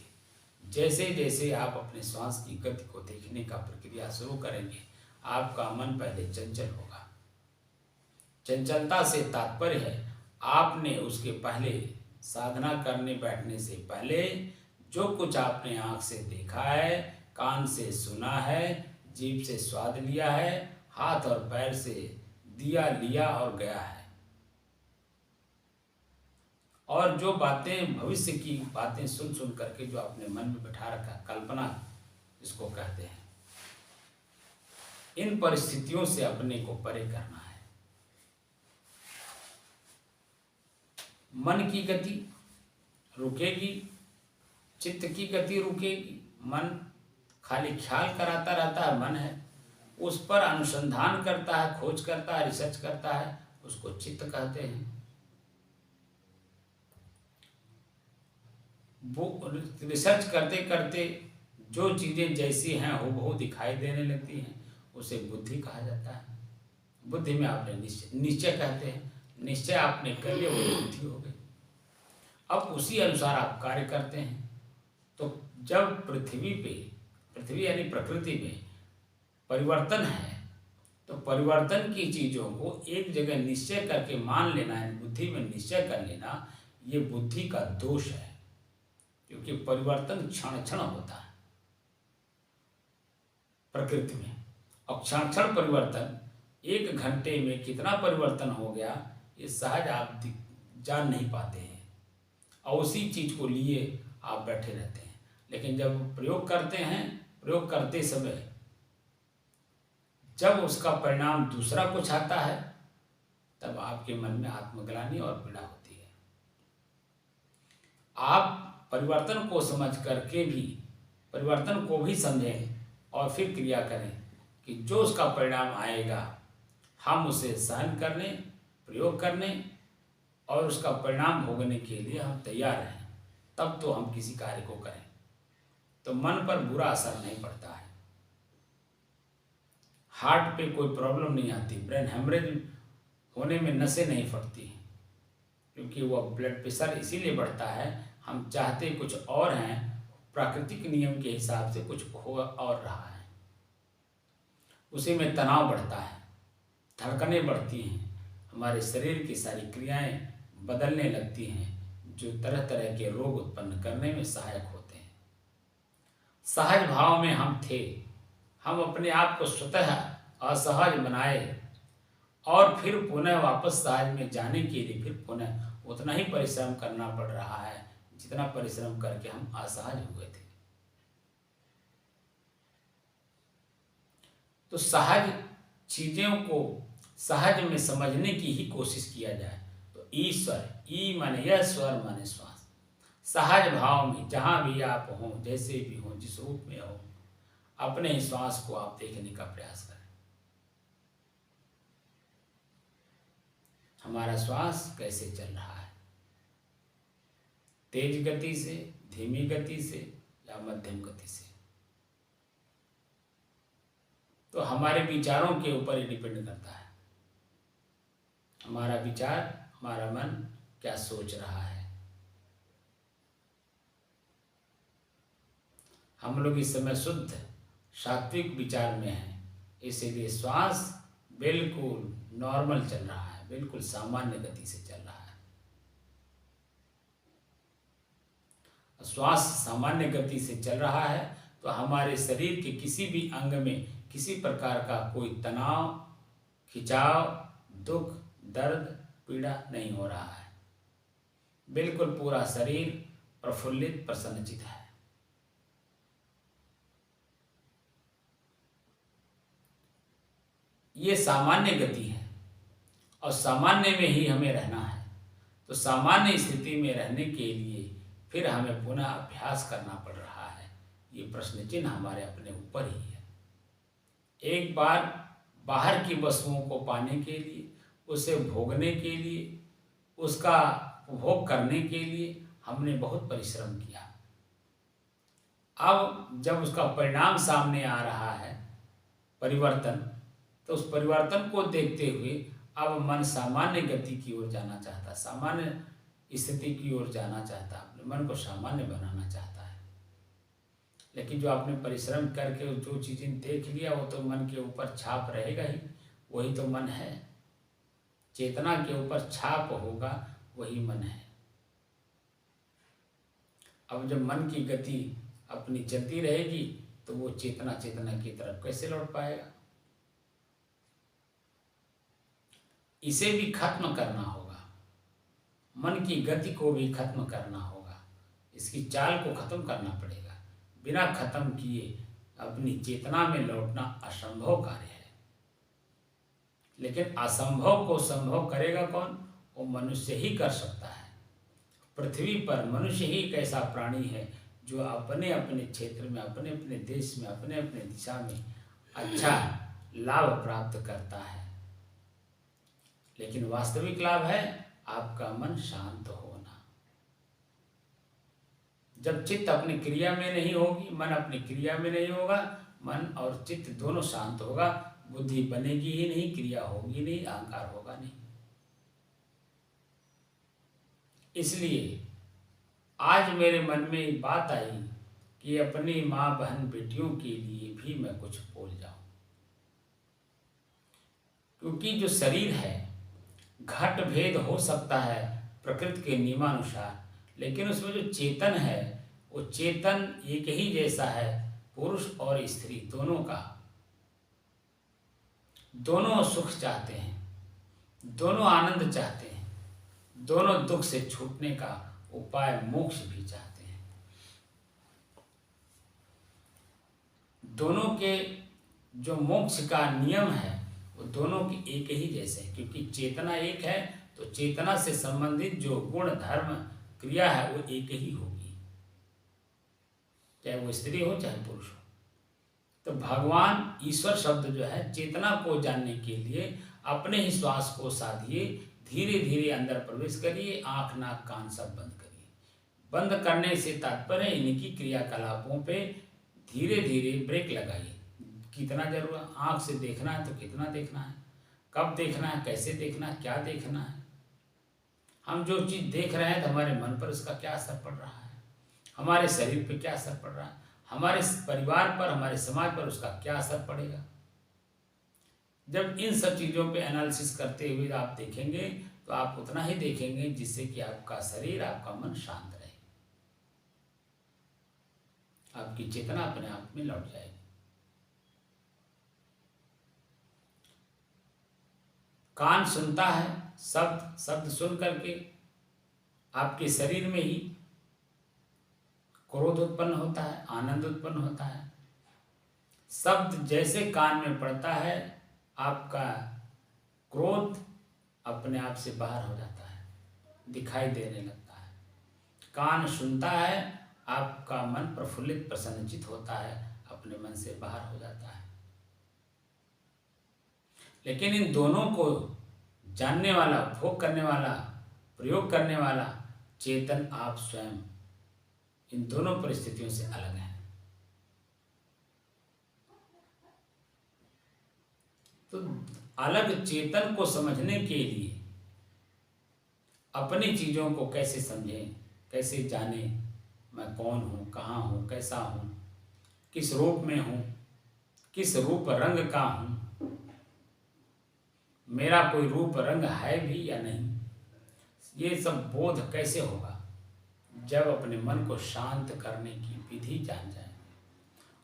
जैसे जैसे आप अपने श्वास की गति को देखने का प्रक्रिया शुरू करेंगे, आपका मन पहले चंचल होगा। चंचलता से तात्पर्य है आपने उसके पहले साधना करने बैठने से पहले जो कुछ आपने आँख से देखा है, कान से सुना है, जीभ से स्वाद लिया है, हाथ और पैर से दिया लिया और गया है, और जो बातें भविष्य की बातें सुन सुन करके जो आपने मन में बैठा रखा, कल्पना इसको कहते हैं, इन परिस्थितियों से अपने को परे करना है। मन की गति रुकेगी, चित्त की गति रुकेगी। मन खाली ख्याल कराता रहता है, मन है उस पर अनुसंधान करता है, खोज करता है, रिसर्च करता है, उसको चित्त कहते हैं। वो रिसर्च करते करते जो चीज़ें जैसी हैं हूबहू दिखाई देने लगती हैं, उसे बुद्धि कहा जाता है। बुद्धि में आपने निश्चय कहते हैं, निश्चय आपने कर लिया, वो बुद्धि हो गई। अब उसी अनुसार आप कार्य करते हैं। तो जब पृथ्वी यानी प्रकृति में परिवर्तन है, तो परिवर्तन की चीज़ों को एक जगह निश्चय करके मान लेना है, बुद्धि में निश्चय कर लेना, ये बुद्धि का दोष है। क्योंकि परिवर्तन क्षण क्षण होता है प्रकृति में, और क्षण क्षण परिवर्तन, 1 घंटे में कितना परिवर्तन हो गया ये सहज आप जान नहीं पाते हैं, और उसी चीज़ को लिए आप बैठे रहते हैं। लेकिन जब प्रयोग करते हैं, प्रयोग करते समय जब उसका परिणाम दूसरा कुछ आता है, तब आपके मन में आत्मग्लानि और पीड़ा होती है। आप परिवर्तन को समझ करके भी, परिवर्तन को भी समझें और फिर क्रिया करें कि जो उसका परिणाम आएगा हम उसे सहन करने, प्रयोग करने और उसका परिणाम भोगने के लिए हम तैयार हैं, तब तो हम किसी कार्य को करें, तो मन पर बुरा असर नहीं पड़ता है। हार्ट पे कोई प्रॉब्लम नहीं आती, ब्रेन हेमरेज होने में नसें नहीं फटती हैं, क्योंकि वह ब्लड प्रेशर इसीलिए बढ़ता है, हम चाहते कुछ और हैं, प्राकृतिक नियम के हिसाब से कुछ हो और रहा है, उसी में तनाव बढ़ता है, धड़कनें बढ़ती हैं, हमारे शरीर की सारी क्रियाएं बदलने लगती हैं, जो तरह तरह के रोग उत्पन्न करने में सहायक होते हैं। सहज भाव में हम थे, हम अपने आप को स्वतः असहज बनाए और फिर पुनः वापस सहज में जाने के लिए फिर पुनः उतना ही परिश्रम करना पड़ रहा है जितना परिश्रम करके हम असहज हुए थे। तो सहज चीज़ों को सहज में समझने की ही कोशिश किया जाए। तो ईश्वर, ई माने यह, स्वर माने श्वास, सहज भाव में जहाँ भी आप हों, जैसे भी हों, जिस रूप में हो, अपने ही श्वास को आप देखने का प्रयास करें। हमारा श्वास कैसे चल रहा है, तेज गति से, धीमी गति से या मध्यम गति से। तो हमारे विचारों के ऊपर ही डिपेंड करता है। हमारा विचार, हमारा मन क्या सोच रहा है। हम लोग इस समय शुद्ध सात्विक विचार में हैं, इसीलिए श्वास बिल्कुल नॉर्मल चल रहा है, बिल्कुल सामान्य गति से चल रहा है। श्वास सामान्य गति से चल रहा है तो हमारे शरीर के किसी भी अंग में किसी प्रकार का कोई तनाव, खिंचाव, दुख, दर्द, पीड़ा नहीं हो रहा है। बिल्कुल पूरा शरीर प्रफुल्लित, प्रसन्नचित है। ये सामान्य गति है और सामान्य में ही हमें रहना है। तो सामान्य स्थिति में रहने के लिए फिर हमें पुनः अभ्यास करना पड़ रहा है। ये प्रश्न चिन्ह हमारे अपने ऊपर ही है। एक बार बाहर की वस्तुओं को पाने के लिए, उसे भोगने के लिए, उसका उपभोग करने के लिए हमने बहुत परिश्रम किया। अब जब उसका परिणाम सामने आ रहा है, परिवर्तन, तो उस परिवर्तन को देखते हुए अब मन सामान्य गति की ओर जाना चाहता, सामान्य स्थिति की ओर जाना चाहता, अपने मन को सामान्य बनाना चाहता है। लेकिन जो आपने परिश्रम करके जो चीज़ें देख लिया वो तो मन के ऊपर छाप रहेगा ही, वही तो मन है। चेतना के ऊपर छाप होगा, वही मन है। अब जब मन की गति अपनी चलती रहेगी तो वो चेतना की तरफ कैसे लौट पाएगा। इसे भी खत्म करना होगा, मन की गति को भी खत्म करना होगा, इसकी चाल को खत्म करना पड़ेगा। बिना खत्म किए अपनी चेतना में लौटना असंभव कार्य है। लेकिन असंभव को संभव करेगा कौन? वो मनुष्य ही कर सकता है। पृथ्वी पर मनुष्य ही एक ऐसा प्राणी है जो अपने अपने क्षेत्र में, अपने अपने देश में, अपने अपने दिशा में अच्छा लाभ प्राप्त करता है। लेकिन वास्तविक लाभ है आपका मन शांत होना। जब चित्त अपनी क्रिया में नहीं होगी, मन अपनी क्रिया में नहीं होगा, मन और चित्त दोनों शांत होगा, बुद्धि बनेगी ही नहीं, क्रिया होगी नहीं, अहंकार होगा नहीं। इसलिए आज मेरे मन में एक बात आई कि अपनी माँ बहन बेटियों के लिए भी मैं कुछ बोल जाऊं। क्योंकि जो शरीर है, घट भेद हो सकता है प्रकृति के नियमानुसार, लेकिन उसमें जो चेतन है वो चेतन एक ही जैसा है, पुरुष और स्त्री दोनों का। दोनों सुख चाहते हैं, दोनों आनंद चाहते हैं, दोनों दुख से छूटने का उपाय मोक्ष भी चाहते हैं। दोनों के जो मोक्ष का नियम है वो दोनों के एक ही जैसे हैं। क्योंकि चेतना एक है तो चेतना से संबंधित जो गुण, धर्म, क्रिया है वो एक ही होगी, चाहे वो स्त्री हो चाहे पुरुष हो। तो भगवान ईश्वर शब्द जो है, चेतना को जानने के लिए अपने ही श्वास को साधिए, धीरे धीरे अंदर प्रवेश करिए, आंख, नाक, कान सब बंद करिए। बंद करने से तात्पर्य इनकी क्रियाकलापों पे धीरे धीरे ब्रेक लगाइए। कितना जरूर आंख से देखना है तो कितना देखना है, कब देखना है, कैसे देखना है, क्या देखना है। हम जो चीज़ देख रहे हैं तो हमारे मन पर उसका क्या असर पड़ रहा है, हमारे शरीर पर क्या असर पड़ रहा है, हमारे परिवार पर, हमारे समाज पर उसका क्या असर पड़ेगा। जब इन सब चीज़ों पे एनालिसिस करते हुए आप देखेंगे तो आप उतना ही देखेंगे जिससे कि आपका शरीर, आपका मन शांत रहे, आपकी चेतना अपने आप में लौट जाएगी। कान सुनता है शब्द, शब्द सुन करके आपके शरीर में ही क्रोध उत्पन्न होता है, आनंद उत्पन्न होता है। शब्द जैसे कान में पड़ता है, आपका क्रोध अपने आप से बाहर हो जाता है, दिखाई देने लगता है। कान सुनता है, आपका मन प्रफुल्लित प्रसन्नचित होता है, अपने मन से बाहर हो जाता है। लेकिन इन दोनों को जानने वाला, भोग करने वाला, प्रयोग करने वाला चेतन आप स्वयं इन दोनों परिस्थितियों से अलग हैं। तो अलग चेतन को समझने के लिए अपनी चीजों को कैसे समझें, कैसे जानें, मैं कौन हूँ, कहाँ हूँ, कैसा हूँ, किस रूप में हूँ, किस रूप रंग का हूँ, मेरा कोई रूप रंग है भी या नहीं, ये सब बोध कैसे होगा? जब अपने मन को शांत करने की विधि जान जाए।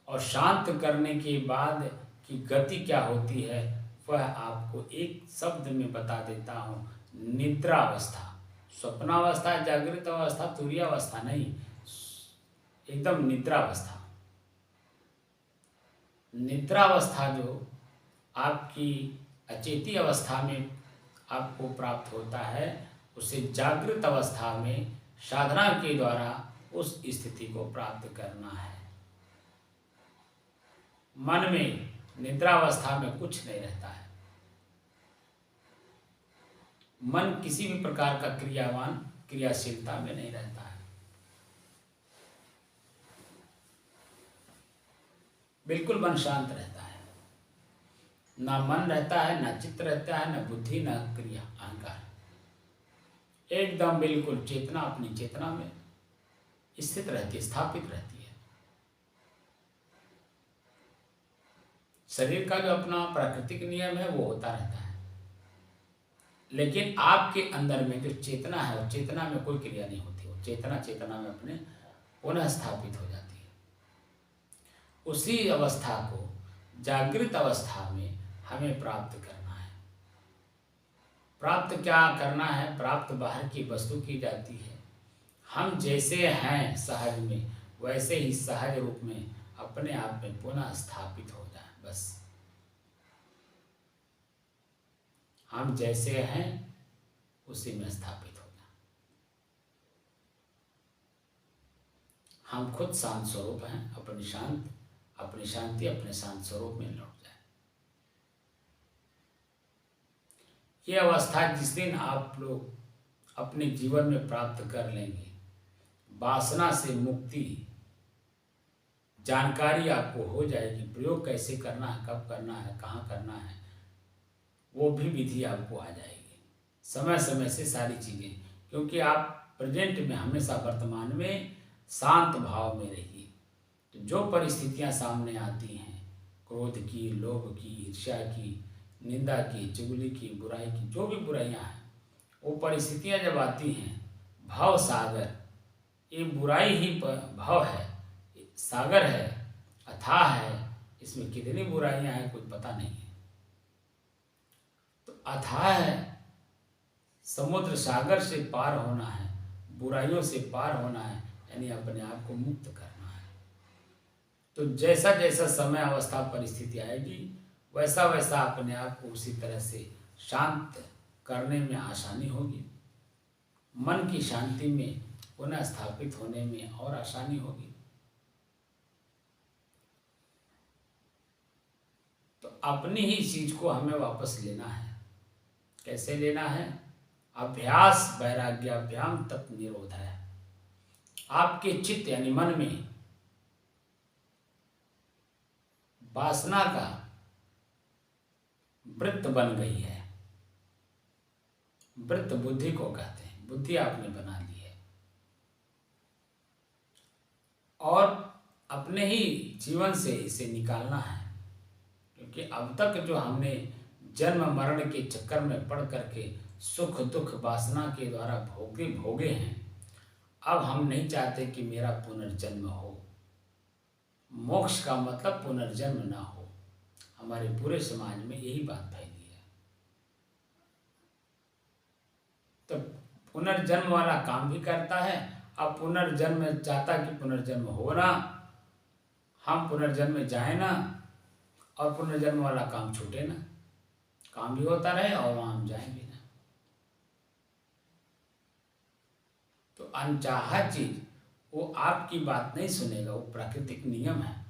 और शांत करने के बाद की गति क्या होती है वह आपको एक शब्द में बता देता हूँ, निद्रा अवस्था। स्वप्नावस्था, जागृत अवस्था, तुरीय अवस्था नहीं, एकदम निद्रा अवस्था। निद्रा अवस्था जो आपकी अचेती अवस्था में आपको प्राप्त होता है, उसे जागृत अवस्था में साधना के द्वारा उस स्थिति को प्राप्त करना है। मन में निद्रावस्था में कुछ नहीं रहता है, मन किसी भी प्रकार का क्रियाशीलता में नहीं रहता है, बिल्कुल मन शांत रहता है। ना मन रहता है, ना चित्त रहता है, ना बुद्धि, ना क्रिया, अहंकार, एकदम बिल्कुल चेतना अपनी चेतना में स्थित रहती है, स्थापित रहती है। शरीर का जो अपना प्राकृतिक नियम है वो होता रहता है, लेकिन आपके अंदर में जो चेतना है, वो चेतना में कोई क्रिया नहीं होती, वो चेतना चेतना में अपने पुनः स्थापित हो जाती है। उसी अवस्था को जागृत अवस्था में हमें प्राप्त करना है। प्राप्त क्या करना है? प्राप्त बाहर की वस्तु की जाती है। हम जैसे हैं सहज में, वैसे ही सहज रूप में अपने आप में पुनः स्थापित हो जाए, बस। हम जैसे हैं उसी में स्थापित हो जाए। हम खुद शांत स्वरूप हैं, अपनी शांति अपने शांत स्वरूप में लौट जाए। ये अवस्था जिस दिन आप लोग अपने जीवन में प्राप्त कर लेंगे, वासना से मुक्ति, जानकारी आपको हो जाएगी, प्रयोग कैसे करना है, कब करना है, कहाँ करना है, वो भी विधि आपको आ जाएगी समय समय से सारी चीज़ें। क्योंकि आप प्रेजेंट में हमेशा वर्तमान में शांत भाव में रहिए। तो जो परिस्थितियाँ सामने आती हैं, क्रोध की, लोभ की, ईर्ष्या की, निंदा की, चुगली की, बुराई की, जो भी बुराइयाँ हैं, वो परिस्थितियाँ जब आती हैं, भाव सागर, ये बुराई ही भाव है, सागर है, अथाह है, इसमें कितनी बुराइयाँ हैं कुछ पता नहीं है। तो अथाह है, समुद्र सागर से पार होना है, बुराइयों से पार होना है, यानी अपने आप को मुक्त करना है। तो जैसा जैसा समय अवस्था परिस्थिति आएगी, वैसा वैसा अपने आप को उसी तरह से शांत करने में आसानी होगी। मन की शांति में पुनः स्थापित होने में और आसानी होगी। तो अपनी ही चीज को हमें वापस लेना है। कैसे लेना है? अभ्यास वैराग्याभ्याम तत् निरोध है। आपके चित्त यानी मन में वासना का वृत्त बन गई है। वृत्त बुद्धि को कहते हैं, बुद्धि आपने बना ली है। और अपने ही जीवन से इसे निकालना है। क्योंकि अब तक जो हमने जन्म मरण के चक्कर में पड़ करके सुख दुख वासना के द्वारा भोगे हैं, अब हम नहीं चाहते कि मेरा पुनर्जन्म हो। मोक्ष का मतलब पुनर्जन्म ना हो। हमारे पूरे समाज में यही बात फैली है। तो पुनर्जन्म वाला काम भी करता है। अब पुनर्जन्म चाहता कि पुनर्जन्म हो ना, हम पुनर्जन्म में जाए ना, और पुनर्जन्म वाला काम छूटे ना, काम भी होता रहे और वहाँ हम जाएं भी ना। तो अनचाहा चीज वो आपकी बात नहीं सुनेगा, वो प्राकृतिक नियम है।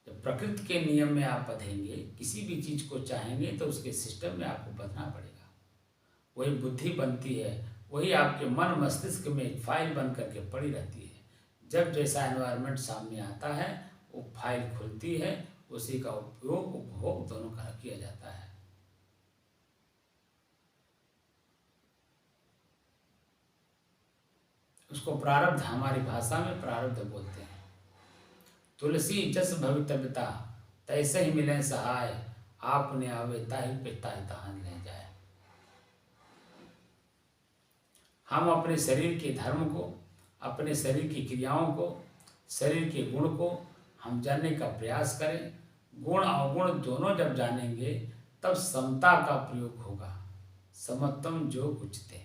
जब प्रकृति के नियम में आप बधेंगे, किसी भी चीज को चाहेंगे तो उसके सिस्टम में आपको बधना पड़ेगा। वही बुद्धि बनती है, वही आपके मन मस्तिष्क में एक फाइल बन करके पड़ी रहती है। जब जैसा एनवायरनमेंट सामने आता है वो फाइल खुलती है, उसी का उपयोग उपभोग दोनों का किया जाता है। उसको प्रारब्ध, हमारी भाषा में प्रारब्ध बोलते हैं। तुलसी जस भवितव्यता तैसे ही मिले सहाय, आपने आवे ताहि पे ताहि तहान ले जाए। हम अपने शरीर के धर्म को, अपने शरीर की क्रियाओं को, शरीर के गुण को हम जानने का प्रयास करें। गुण अवगुण दोनों जब जानेंगे तब समता का प्रयोग होगा। समत्वम योग उच्चते।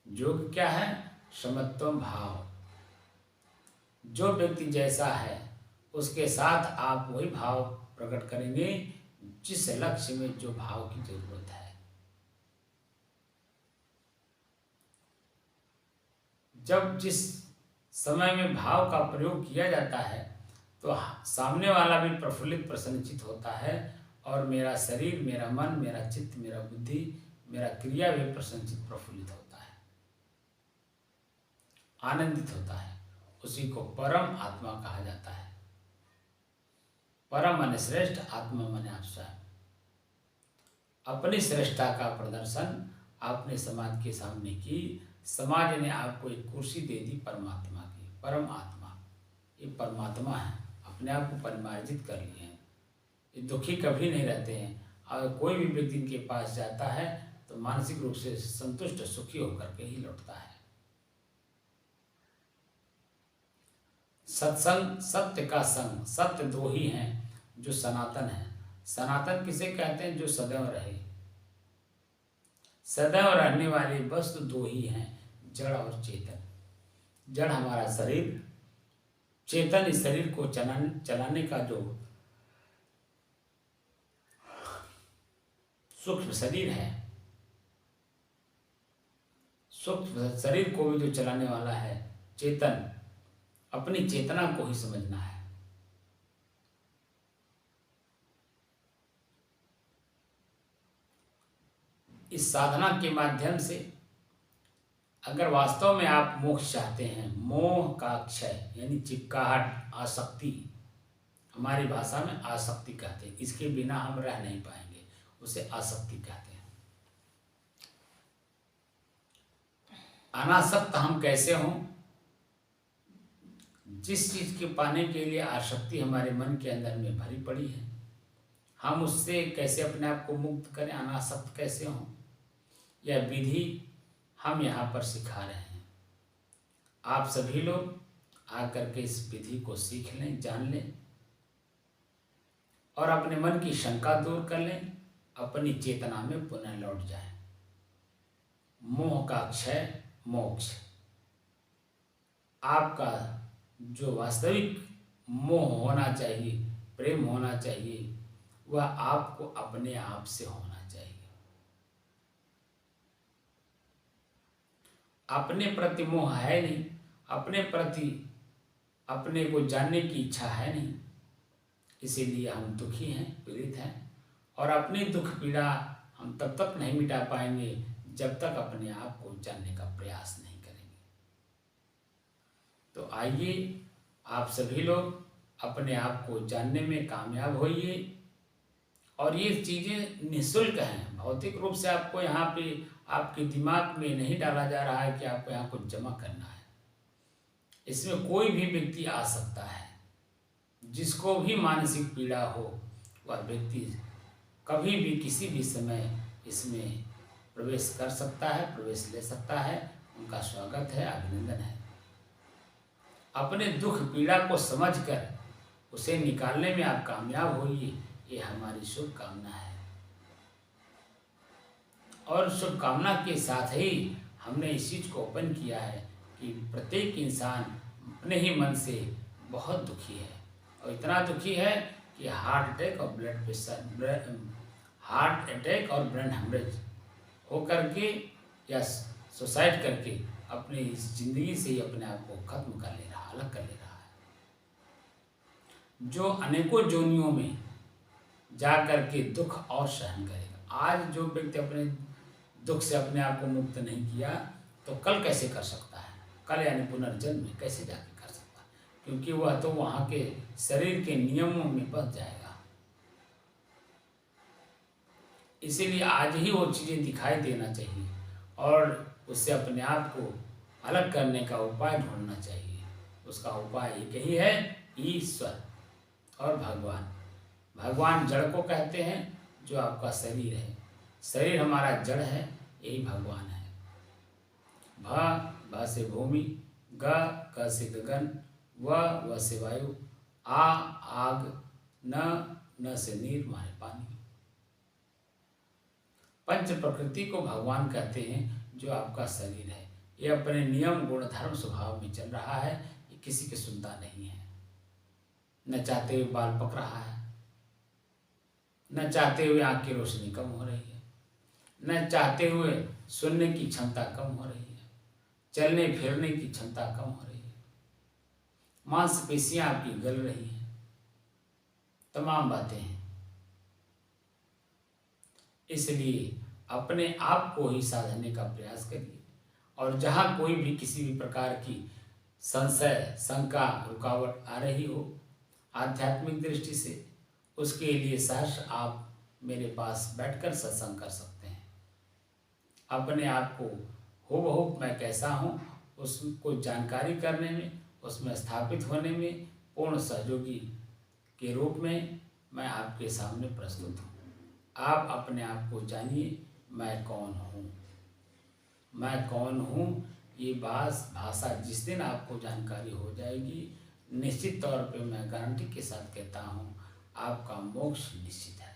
योग क्या है? समत्वम भाव। जो व्यक्ति जैसा है उसके साथ आप वही भाव प्रकट करेंगे जिस लक्ष्य में जो भाव की जरूरत है। जब जिस समय में भाव का प्रयोग किया जाता है तो सामने वाला भी प्रफुल्लित प्रसन्नचित होता है और मेरा शरीर, मेरा मन, मेरा चित्त, मेरा बुद्धि, मेरा क्रिया भी प्रसन्नचित प्रफुल्लित होता है, आनंदित होता है। उसी को परम आत्मा कहा जाता है। परम माने श्रेष्ठ, आत्मा माने आप स्वयं। अपनी श्रेष्ठता का प्रदर्शन आपने समाज के सामने की। समाज ने आपको एक कुर्सी दे दी परमात्मा की। परम आत्मा ये परमात्मा है, अपने आप को परिमार्जित कर लिए हैं। ये दुखी कभी नहीं रहते हैं। और कोई भी व्यक्ति इनके पास जाता है तो मानसिक रूप से संतुष्ट सुखी होकर के ही लौटता है। सत्संग, सत्य का संग। सत्य दो ही हैं जो सनातन है। सनातन किसे कहते हैं? जो सदैव रहे। सदैव रहने वाली वस्तु दो ही हैं, जड़ और चेतन। जड़ हमारा शरीर, चेतन इस शरीर को चलाने का जो सूक्ष्म शरीर है। सूक्ष्म शरीर को भी जो चलाने वाला है चेतन, अपनी चेतना को ही समझना है। इस साधना के माध्यम से अगर वास्तव में आप मोक्ष चाहते हैं, मोह का क्षय यानी चिपकाहट, आसक्ति, हमारी भाषा में आसक्ति कहते हैं, इसके बिना हम रह नहीं पाएंगे, उसे आसक्ति कहते हैं। अनासक्त हम कैसे हों? जिस चीज के पाने के लिए आसक्ति हमारे मन के अंदर में भरी पड़ी है, हम उससे कैसे अपने आप को मुक्त करें, अनासक्त कैसे हों, यह विधि हम यहाँ पर सिखा रहे हैं। आप सभी लोग आकर के इस विधि को सीख लें, जान लें और अपने मन की शंका दूर कर लें, अपनी चेतना में पुनः लौट जाएं। मोह का क्षय, मोक्ष। आपका जो वास्तविक मोह होना चाहिए, प्रेम होना चाहिए, वह आपको अपने आप से होना चाहिए। अपने प्रति मोह है नहीं, अपने प्रति अपने को जानने की इच्छा है नहीं, इसीलिए हम दुखी हैं, पीड़ित हैं। और अपनी दुख पीड़ा हम तब तक नहीं मिटा पाएंगे जब तक अपने आप को जानने का प्रयास नहीं करेंगे। तो आइए आप सभी लोग अपने आप को जानने में कामयाब होइए। और ये चीज़ें निःशुल्क हैं। भौतिक रूप से आपको यहाँ पे आपके दिमाग में नहीं डाला जा रहा है कि आपको यहाँ कुछ जमा करना है। इसमें कोई भी व्यक्ति आ सकता है, जिसको भी मानसिक पीड़ा हो वह व्यक्ति कभी भी किसी भी समय इसमें प्रवेश कर सकता है, प्रवेश ले सकता है। उनका स्वागत है, अभिनंदन है। अपने दुख पीड़ा को समझकर उसे निकालने में आप कामयाब होइए, ये हमारी शुभकामना है। और शुभकामना के साथ ही हमने इस चीज़ को ओपन किया है कि प्रत्येक इंसान अपने ही मन से बहुत दुखी है। और इतना दुखी है कि हार्ट अटैक और ब्रेन हेमरेज हो करके या सुसाइड करके अपनी इस जिंदगी से ही अपने आप को खत्म कर ले रहा, अलग कर ले रहा है। जो अनेकों जोनियों में जा करके दुख और सहन करेगा। आज जो व्यक्ति अपने दुख से अपने आप को मुक्त नहीं किया तो कल कैसे कर सकता है? कल यानी पुनर्जन्म में कैसे जाके कर सकता है? क्योंकि वह तो वहाँ के शरीर के नियमों में बच जाएगा। इसीलिए आज ही वो चीज़ें दिखाई देना चाहिए और उससे अपने आप को अलग करने का उपाय ढूंढना चाहिए। उसका उपाय एक ही है, ईश्वर और भगवान। भगवान जड़ को कहते हैं, जो आपका शरीर है। शरीर हमारा जड़ है, यही भगवान है। भ से भूमि, ग से गगन, व से वायु, आग, न से नीर माने पानी। पंच प्रकृति को भगवान कहते हैं, जो आपका शरीर है। ये अपने नियम गुण धर्म स्वभाव में चल रहा है, ये किसी की सुनता नहीं है। न चाहते हुए बाल पक रहा है, न चाहते हुए आँख की रोशनी कम हो रही है, न चाहते हुए सुनने की क्षमता कम हो रही है, चलने फिरने की क्षमता कम हो रही है, मांसपेशियां आपकी गल रही हैं, तमाम बातें हैं। इसलिए अपने आप को ही साधने का प्रयास करिए और जहाँ कोई भी किसी भी प्रकार की संशय, शंका, रुकावट आ रही हो आध्यात्मिक दृष्टि से, उसके लिए सहर्ष आप मेरे पास बैठकर सत्संग कर सकते हैं। अपने आप को हूबहू मैं कैसा हूँ उसको जानकारी करने में, उसमें स्थापित होने में पूर्ण सहयोगी के रूप में मैं आपके सामने प्रस्तुत हूँ। आप अपने आप को जानिए, मैं कौन हूँ। मैं कौन हूँ ये भाषा जिस दिन आपको जानकारी हो जाएगी, निश्चित तौर पे मैं गारंटी के साथ कहता हूँ आपका मोक्ष निश्चित है।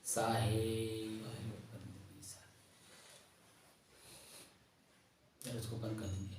साहेब इसको बंद कर दीजिए।